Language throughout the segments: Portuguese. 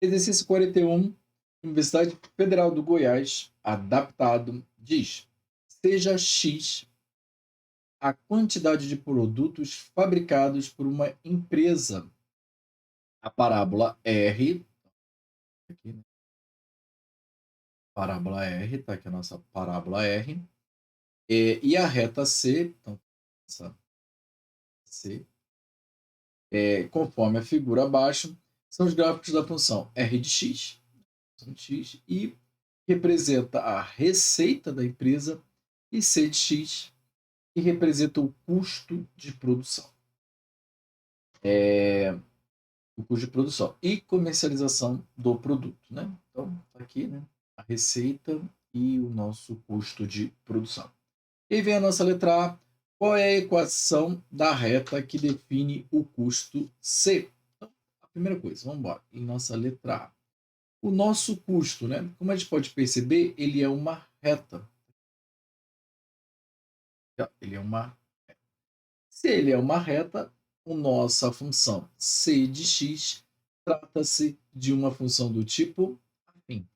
Exercício 41, Universidade Federal do Goiás, adaptado, diz: seja X a quantidade de produtos fabricados por uma empresa. A parábola R, aqui, né? Parábola R, tá aqui a nossa parábola R, e a reta C, então, essa C, conforme a figura abaixo, são os gráficos da função R de X, função de X, e representa a receita da empresa, e C de X, que representa o custo de produção. O custo de produção e comercialização do produto, né? Então, tá aqui, né? A receita e o nosso custo de produção. E vem a nossa letra A. Qual é a equação da reta que define o custo C? Então, a primeira coisa, vamos embora. Em nossa letra A. O nosso custo, né? Como a gente pode perceber, ele é uma reta. Ele é uma Se ele é uma reta, a nossa função c de x trata-se de uma função do tipo afim.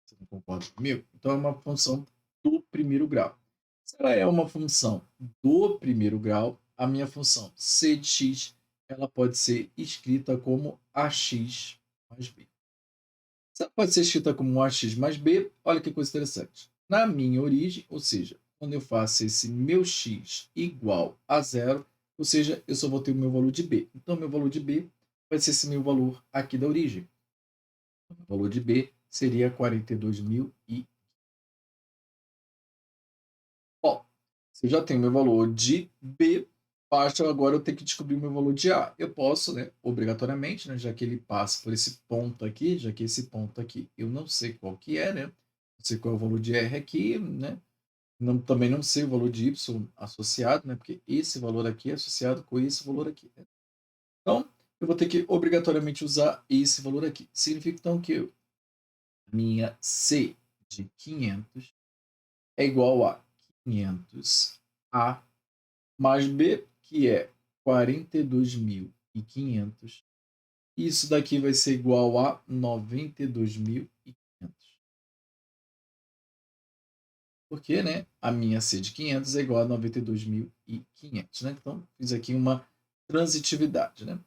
Você não concorda comigo? Então é uma função do primeiro grau. Se ela é uma função do primeiro grau, a minha função c de x ela pode ser escrita como ax mais b. Se ela pode ser escrita como ax mais b, olha que coisa interessante. Na minha origem, ou seja, quando eu faço esse meu x igual a zero, ou seja, eu só vou ter o meu valor de b. Então, meu valor de b vai ser esse meu valor aqui da origem. O valor de b seria 42.000 e... Bom, se eu já tenho meu valor de b, basta agora eu ter que descobrir o meu valor de a. Eu posso, né, obrigatoriamente, né, já que ele passa por esse ponto aqui, já que esse ponto aqui eu não sei qual que é, né? Não sei qual é o valor de r aqui, né? Não, também não sei o valor de y associado, né? Porque esse valor aqui é associado com esse valor aqui, né? Então, eu vou ter que obrigatoriamente usar esse valor aqui. Significa então que minha C de 500 é igual a 500A mais B, que é 42.500. Isso daqui vai ser igual a 92.500. Porque, né, a minha C de 500 é igual a 92.500, né? Então, fiz aqui uma transitividade, né?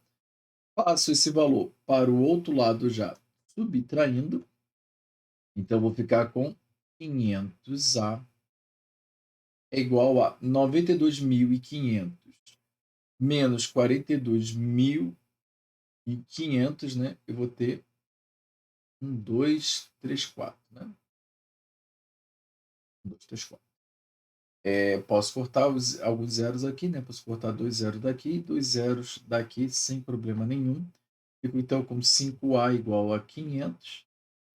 Passo esse valor para o outro lado já subtraindo. Então, vou ficar com 500A é igual a 92.500 menos 42.500, né? Eu vou ter 1, 2, 3, 4, né? 1, 2, 3, 4. Posso cortar alguns zeros aqui, né? Posso cortar 2 zeros daqui e 2 zeros daqui sem problema nenhum. Fico então com 5A igual a 500.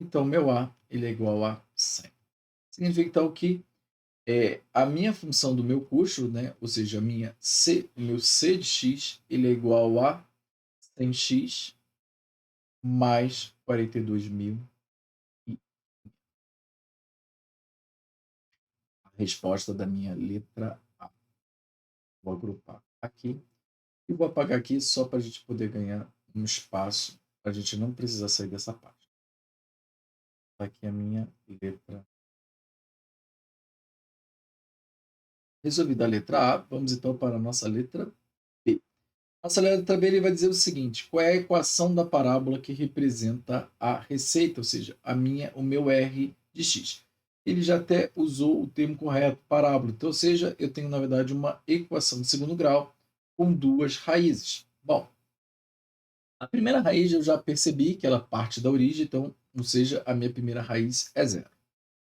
Então, meu A ele é igual a 100. Significa então que a minha função do meu custo, né? Ou seja, a minha C, o meu C de x, ele é igual a 100x mais 42.000. A resposta da minha letra A. Vou agrupar aqui. E vou apagar aqui só para a gente poder ganhar um espaço, para a gente não precisar sair dessa parte. Tá aqui a minha letra. Resolvida a letra A, vamos então para a nossa letra B. Nossa letra B ele vai dizer o seguinte: qual é a equação da parábola que representa a receita, ou seja, o meu R de x? Ele já até usou o termo correto, parábola. Então, ou seja, eu tenho, na verdade, uma equação de segundo grau com duas raízes. Bom, a primeira raiz eu já percebi que ela parte da origem, então, ou seja, a minha primeira raiz é zero.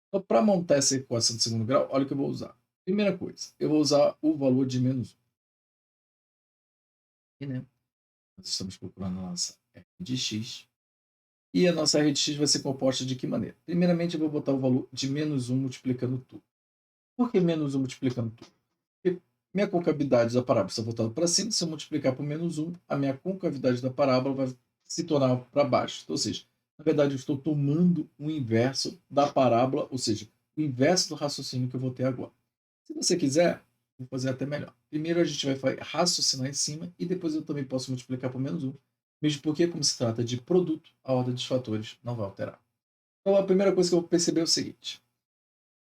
Então, para montar essa equação de segundo grau, olha o que eu vou usar. Primeira coisa, eu vou usar o valor de menos 1. Aqui, né? Nós estamos procurando a nossa R de x. E a nossa R de x vai ser composta de que maneira? Primeiramente, eu vou botar o valor de menos 1 multiplicando tudo. Por que menos 1 multiplicando tudo? Porque minha concavidade da parábola está voltada para cima. Se eu multiplicar por menos 1, a minha concavidade da parábola vai se tornar para baixo. Então, ou seja, na verdade, eu estou tomando o inverso da parábola, ou seja, o inverso do raciocínio que eu vou ter agora. Se você quiser, vou fazer até melhor. Primeiro a gente vai raciocinar em cima e depois eu também posso multiplicar por menos 1. Mesmo porque, como se trata de produto, a ordem dos fatores não vai alterar. Então, a primeira coisa que eu vou perceber é o seguinte: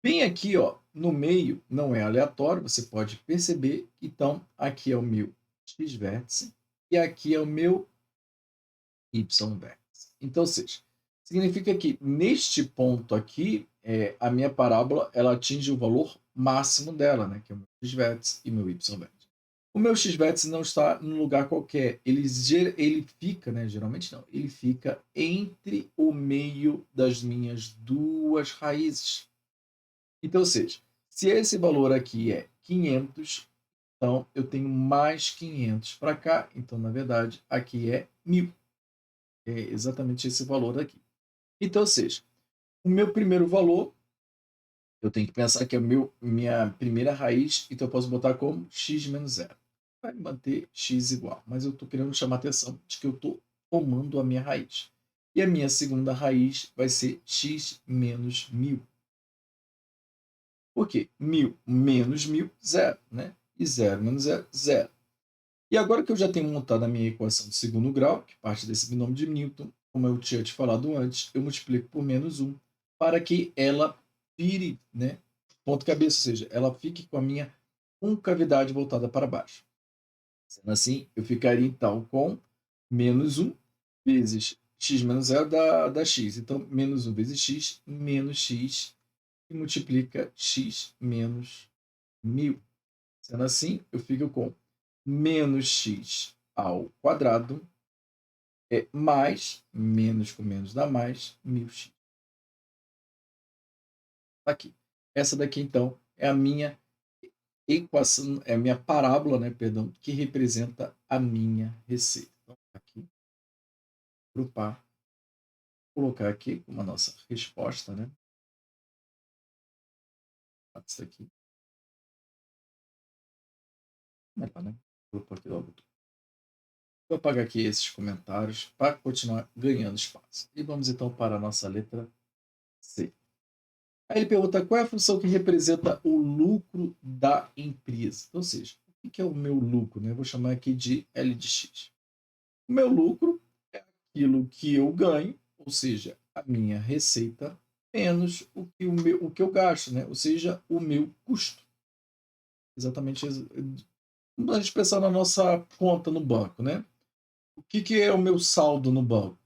bem aqui, ó, no meio, não é aleatório, você pode perceber. Então, aqui é o meu x vértice e aqui é o meu y vértice. Então, ou seja, significa que neste ponto aqui, a minha parábola ela atinge o valor máximo dela, né, que é o meu x vértice e meu y vértice. O meu x vértice não está num lugar qualquer, ele fica, né, geralmente não, ele fica entre o meio das minhas duas raízes. Então, ou seja, se esse valor aqui é 500, então eu tenho mais 500 para cá, então na verdade aqui é 1000. É exatamente esse valor aqui. Então, ou seja, o meu primeiro valor, eu tenho que pensar que é minha primeira raiz, então eu posso botar como x menos zero. Vai manter x igual, mas eu estou querendo chamar a atenção de que eu estou tomando a minha raiz. E a minha segunda raiz vai ser x menos 1000. Por quê? 1000 menos 1000, zero, né? E 0 menos 0, zero. E agora que eu já tenho montado a minha equação de segundo grau, que parte desse binômio de Newton, como eu tinha te falado antes, eu multiplico por menos 1 para que ela vire, né, ponto cabeça, ou seja, ela fique com a minha concavidade voltada para baixo. Sendo assim, eu ficaria então com menos 1 vezes x menos 0 dá x. Então, menos 1 vezes x menos x, e multiplica x menos 1000. Sendo assim, eu fico com menos x ao quadrado mais, menos com menos dá mais, 1000x. Tá aqui. Essa daqui, então, é a minha equação, é a minha parábola, né, perdão, que representa a minha receita. Então, aqui, agrupar, colocar aqui como a nossa resposta, né? Isso aqui. Melhor, né? Grupo aqui logo. Vou apagar aqui esses comentários para continuar ganhando espaço. E vamos então para a nossa letra C. Aí ele pergunta qual é a função que representa o lucro da empresa. Ou seja, o que é o meu lucro? Né? Eu vou chamar aqui de L de X. O meu lucro é aquilo que eu ganho, ou seja, a minha receita, menos o que eu gasto, né? Ou seja, o meu custo. Exatamente. Vamos a gente pensar na nossa conta no banco, né? O que é o meu saldo no banco?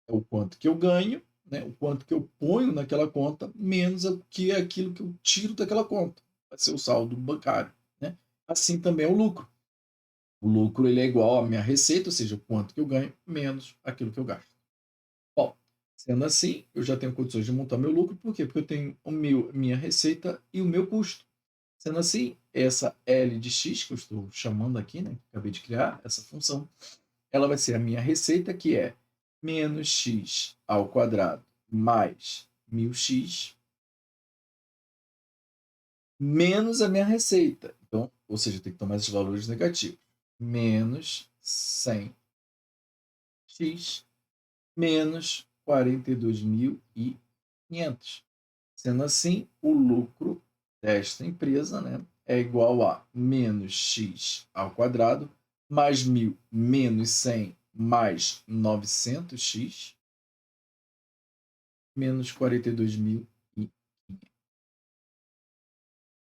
É o quanto que eu ganho, né, o quanto que eu ponho naquela conta, menos o que é aquilo que eu tiro daquela conta. Vai ser o saldo bancário. Né? Assim também é o lucro. O lucro ele é igual à minha receita, ou seja, o quanto que eu ganho, menos aquilo que eu gasto. Bom, sendo assim, eu já tenho condições de montar meu lucro. Por quê? Porque eu tenho minha receita e o meu custo. Sendo assim, essa L de X, que eu estou chamando aqui, né, que acabei de criar, essa função, ela vai ser a minha receita, que é menos x ao quadrado mais 1000x, menos a minha receita. Então, ou seja, tem que tomar esses valores negativos. Menos 100x menos 42.500. Sendo assim, o lucro desta empresa, né, é igual a menos x ao quadrado mais 1000 menos 100 mais 900x menos 42.500.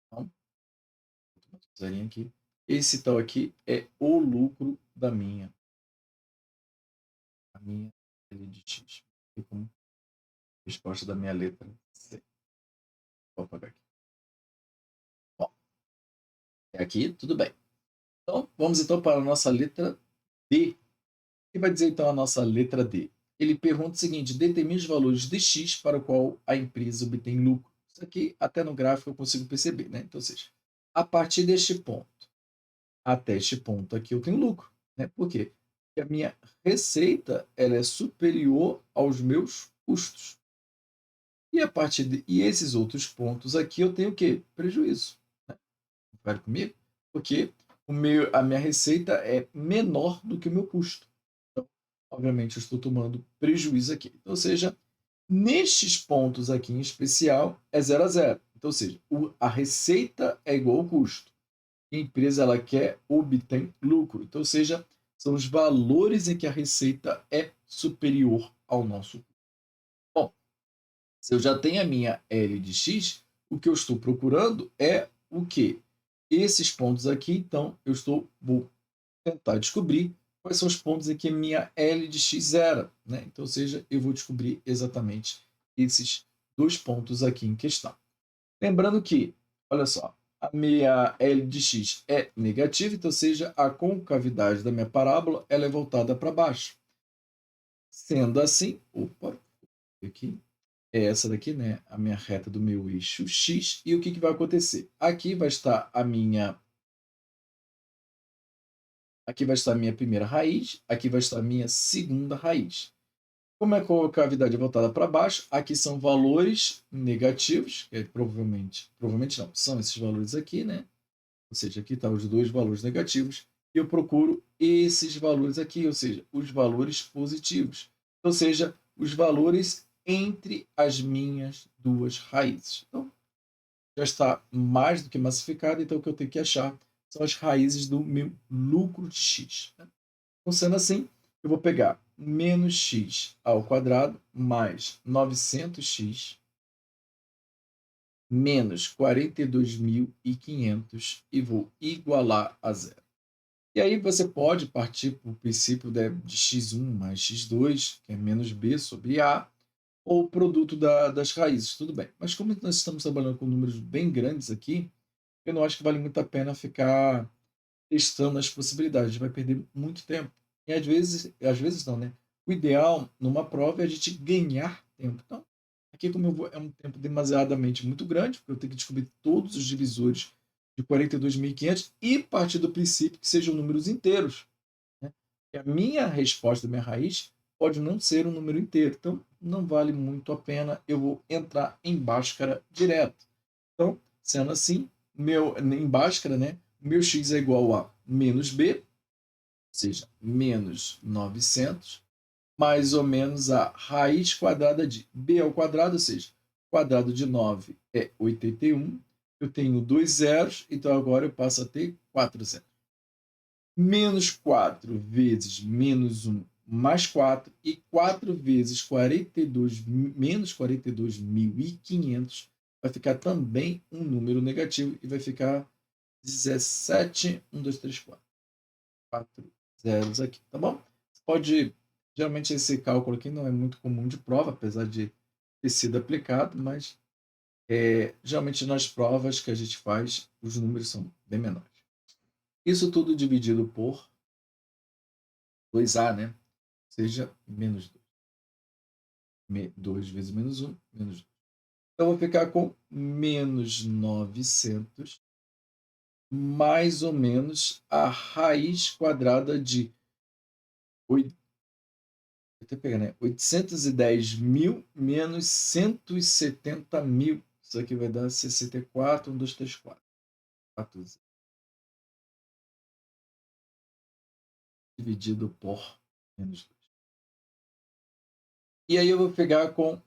Então, vou aqui. Esse tal aqui é o lucro da a minha L de X. E como resposta da minha letra C. Vou apagar aqui. Bom, é aqui, tudo bem. Então, vamos então para a nossa letra D. O que vai dizer então a nossa letra D? Ele pergunta o seguinte: determine os valores de X para o qual a empresa obtém lucro. Isso aqui, até no gráfico, eu consigo perceber, né? Então, ou seja, a partir deste ponto até este ponto aqui eu tenho lucro. Né? Por quê? Porque a minha receita ela é superior aos meus custos. E, e esses outros pontos aqui eu tenho o quê? Prejuízo. Né? Concorda comigo? Porque a minha receita é menor do que o meu custo. Então, obviamente, eu estou tomando prejuízo aqui. Então, ou seja, nestes pontos aqui em especial, é 0 a 0. Então, ou seja, a receita é igual ao custo. A empresa ela quer obter lucro. Então, ou seja, São os valores em que a receita é superior ao nosso custo. Bom, se eu já tenho a minha L de x, o que eu estou procurando é o quê? Esses pontos aqui, então, vou tentar descobrir quais são os pontos em que a minha L de x era, né? Então, ou seja, eu vou descobrir exatamente esses dois pontos aqui em questão. Lembrando que, olha só, a minha L de x é negativa, então, ou seja, a concavidade da minha parábola ela é voltada para baixo. Sendo assim, aqui, é essa daqui, né, a minha reta do meu eixo x, e o que vai acontecer? Aqui vai estar a minha primeira raiz, aqui vai estar a minha segunda raiz. Como é que a cavidade é voltada para baixo, aqui são valores negativos, que provavelmente não, são esses valores aqui, né? Ou seja, aqui estão os dois valores negativos, e eu procuro esses valores aqui, ou seja, os valores positivos. Ou seja, os valores entre as minhas duas raízes. Então, já está mais do que massificado, então o que eu tenho que achar são as raízes do meu lucro de x. Né? Então, sendo assim, eu vou pegar menos x ao quadrado mais 900x menos 42.500 e vou igualar a zero. E aí você pode partir para o princípio de x1 mais x2, que é menos b sobre a, ou o produto das raízes, tudo bem. Mas como nós estamos trabalhando com números bem grandes aqui, eu não acho que vale muito a pena ficar testando as possibilidades, a gente vai perder muito tempo. E às vezes não, né? O ideal numa prova é a gente ganhar tempo. Então, aqui como é um tempo demasiadamente muito grande, porque eu tenho que descobrir todos os divisores de 42.500 e partir do princípio que sejam números inteiros. Né? E a minha resposta, a minha raiz, pode não ser um número inteiro. Então, não vale muito a pena, eu vou entrar em Bhaskara direto. Então, sendo assim, em Bhaskara, né, meu x é igual a menos b, ou seja, menos 900, mais ou menos a raiz quadrada de b ao quadrado, ou seja, quadrado de 9 é 81. Eu tenho dois zeros, então agora eu passo a ter 4 zeros. Menos 4 vezes menos 1 mais 4, e 4 vezes 42, menos 42.500 vai ficar também um número negativo e vai ficar 17, 1, 2, 3, 4. 4 zeros aqui, tá bom? Pode, geralmente esse cálculo aqui não é muito comum de prova, apesar de ter sido aplicado, mas geralmente nas provas que a gente faz, os números são bem menores. Isso tudo dividido por 2a, né? Ou seja, menos 2. 2 vezes menos 1, menos 2. Então, eu vou ficar com menos 900, mais ou menos a raiz quadrada de 8, até pegar, né? 810.000 menos 170.000. Isso aqui vai dar 64, 1, 2, 3, 4. 14. Dividido por menos 2. E aí eu vou pegar com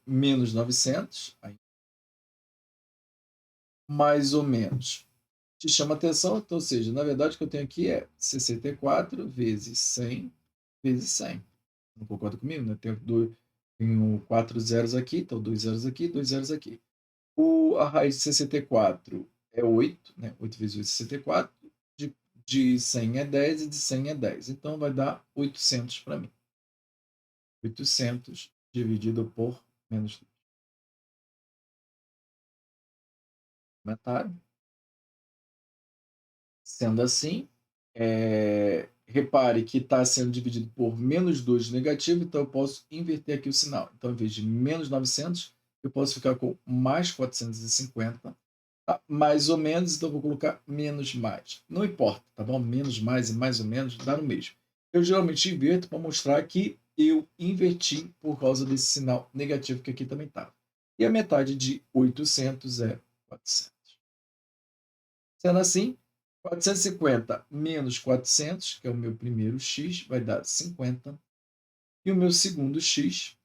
menos 900, aí, mais ou menos. Te chama atenção, então, ou seja, na verdade o que eu tenho aqui é 64 vezes 100 vezes 100. Não concorda comigo? Né? Tenho 4 zeros aqui, então 2 zeros aqui, 2 zeros aqui. A raiz de 64 é 8, né? 8 vezes 8 é 64. De 100 é 10 e de 100 é 10. Então vai dar 800 para mim. 800 dividido por menos 2. Comentário. Sendo assim, repare que está sendo dividido por menos 2 negativo, então eu posso inverter aqui o sinal. Então, em vez de menos 900, eu posso ficar com mais 450, tá? Mais ou menos, então eu vou colocar menos mais. Não importa, tá bom? Menos mais e mais ou menos dá no mesmo. Eu geralmente inverto para mostrar que eu inverti por causa desse sinal negativo que aqui também está. E a metade de 800 é 400. Sendo assim, 450 menos 400, que é o meu primeiro x, vai dar 50. E o meu segundo x,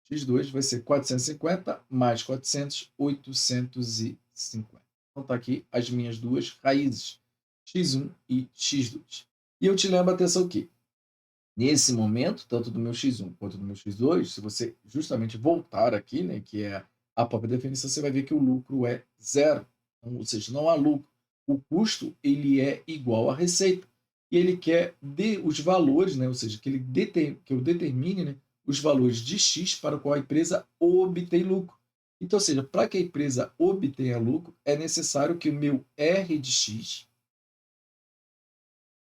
x2, vai ser 450 mais 400, 850. Então, está aqui as minhas duas raízes, x1 e x2. E eu te lembro a atenção que, nesse momento, tanto do meu X1 quanto do meu X2, se você justamente voltar aqui, né, que é a própria definição, você vai ver que o lucro é zero. Então, ou seja, não há lucro. O custo ele é igual à receita. E ele quer os valores, né, ou seja, que eu determine, né, os valores de X para o qual a empresa obtém lucro. Então, ou seja, para que a empresa obtenha lucro, é necessário que o meu R de X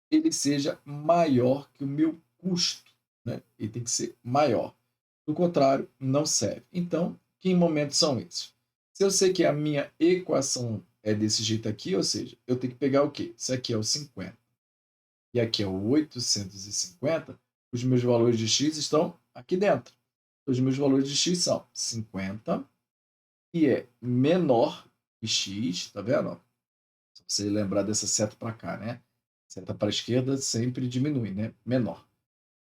ele seja maior que o meu custo, né? Ele tem que ser maior. Do contrário, não serve. Então, que momentos são esses? Se eu sei que a minha equação é desse jeito aqui, ou seja, eu tenho que pegar o quê? Isso aqui é o 50 e aqui é o 850, os meus valores de x estão aqui dentro. Os meus valores de x são 50, que é menor que x, tá vendo? Se você lembrar dessa seta para cá, né? Seta para a esquerda sempre diminui, né? Menor.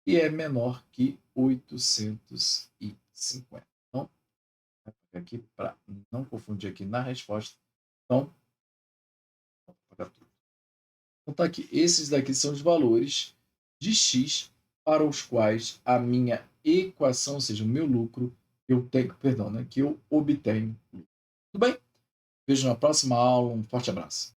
E é menor que 850. Então, aqui para não confundir aqui na resposta. Então, então tá aqui. Esses daqui são os valores de x para os quais a minha equação, ou seja, o meu lucro, eu tenho, perdão, né, que eu obtenho. Tudo bem? Vejo na próxima aula. Um forte abraço.